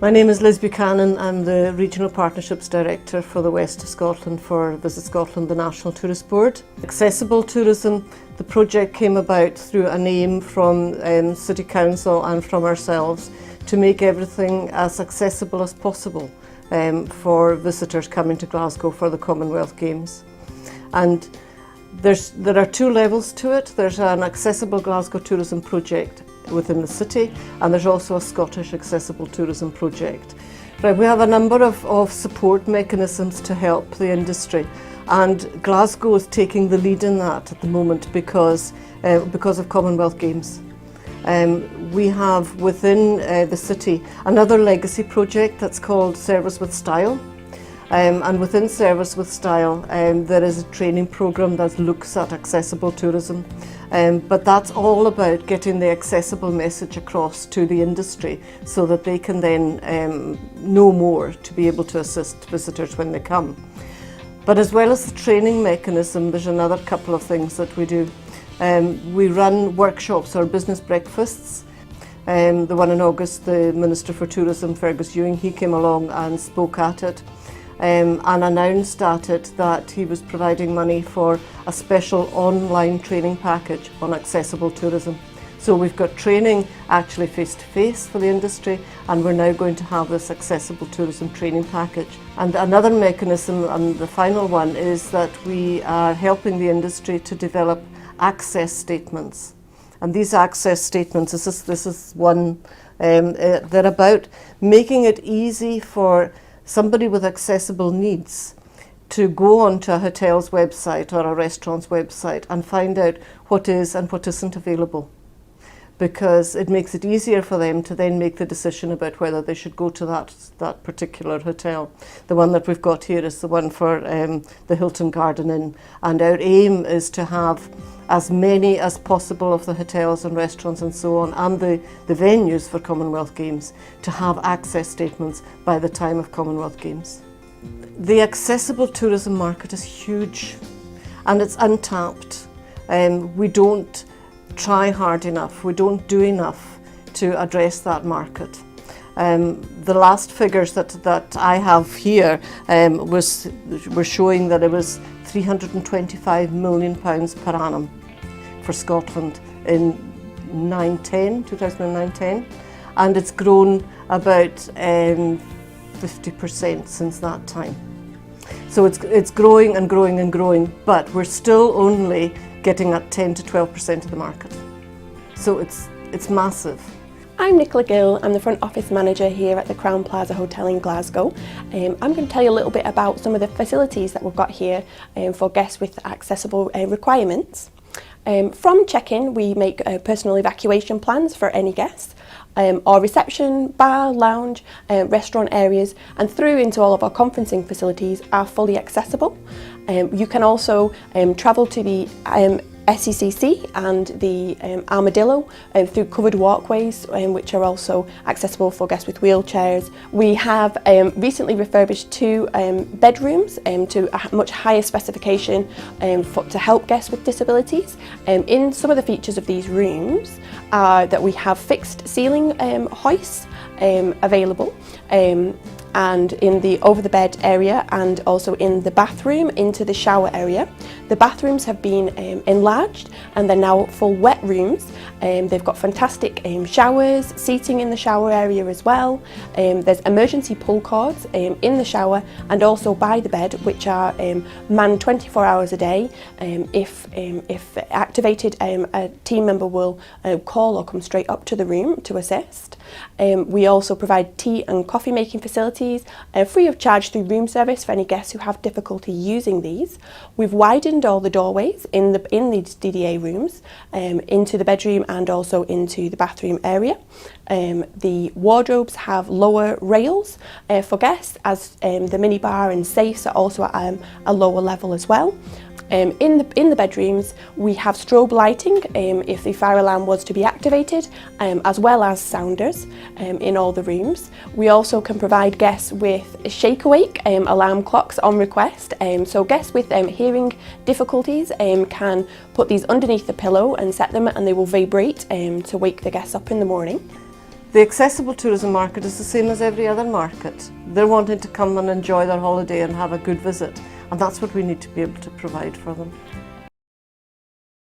My name is Liz Buchanan. I'm the Regional Partnerships Director for the West of Scotland for Visit Scotland, the National Tourist Board. Accessible tourism, the project came about through an aim from City Council and from ourselves to make everything as accessible as possible for visitors coming to Glasgow for the Commonwealth Games. And there are two levels to it. There's an accessible Glasgow tourism project within the city, and there's also a Scottish accessible tourism project. Right, we have a number of support mechanisms to help the industry, and Glasgow is taking the lead in that at the moment because of Commonwealth Games. We have within the city another legacy project that's called Service with Style. And within Service with Style, there is a training programme that looks at accessible tourism. But that's all about getting the accessible message across to the industry so that they can then know more to be able to assist visitors when they come. But as well as the training mechanism, there's another couple of things that we do. We run workshops or business breakfasts. The one in August, the Minister for Tourism, Fergus Ewing, he came along and spoke at it. And announced at it that he was providing money for a special online training package on accessible tourism. So we've got training actually face-to-face for the industry, and we're now going to have this accessible tourism training package. And another mechanism, and the final one, is that we are helping the industry to develop access statements. And these access statements, this is one, they're about making it easy for somebody with accessible needs to go onto a hotel's website or a restaurant's website and find out what is and what isn't available, because it makes it easier for them to then make the decision about whether they should go to that particular hotel. The one that we've got here is the one for the Hilton Garden Inn, and our aim is to have as many as possible of the hotels and restaurants and so on, and the venues for Commonwealth Games, to have access statements by the time of Commonwealth Games. The accessible tourism market is huge and it's untapped. We don't try hard enough, we don't do enough to address that market. The last figures that I have here were showing that it was £325 million per annum for Scotland in 2009-10, and it's grown about 50% since that time. So it's growing and growing and growing, but we're still only getting at 10 to 12% of the market. So it's massive. I'm Nicola Gill, I'm the front office manager here at the Crowne Plaza Hotel in Glasgow. I'm going to tell you a little bit about some of the facilities that we've got here for guests with accessible requirements. From check-in, we make personal evacuation plans for any guests. Our reception, bar, lounge, restaurant areas, and through into all of our conferencing facilities are fully accessible. You can also travel to the SECC and the Armadillo through covered walkways, which are also accessible for guests with wheelchairs. We have recently refurbished 2 bedrooms to a much higher specification to help guests with disabilities. In some of the features of these rooms are that we have fixed ceiling hoists available, and in the over the bed area, and also in the bathroom into the shower area. The bathrooms have been enlarged and they're now full wet rooms. They've got fantastic showers, seating in the shower area as well. There's emergency pull cords in the shower and also by the bed, which are manned 24 hours a day. If activated, a team member will call or come straight up to the room to assist. We also provide tea and coffee making facilities free of charge through room service for any guests who have difficulty using these. We've widened all the doorways in these DDA rooms into the bedroom and also into the bathroom area. The wardrobes have lower rails for guests, as the minibar and safes are also at a lower level as well. In the bedrooms, we have strobe lighting if the fire alarm was to be activated, as well as sounders in all the rooms. We also can provide guests with shake awake alarm clocks on request. So guests with hearing difficulties can put these underneath the pillow and set them, and they will vibrate to wake the guests up in the morning. The accessible tourism market is the same as every other market. They're wanting to come and enjoy their holiday and have a good visit, and that's what we need to be able to provide for them.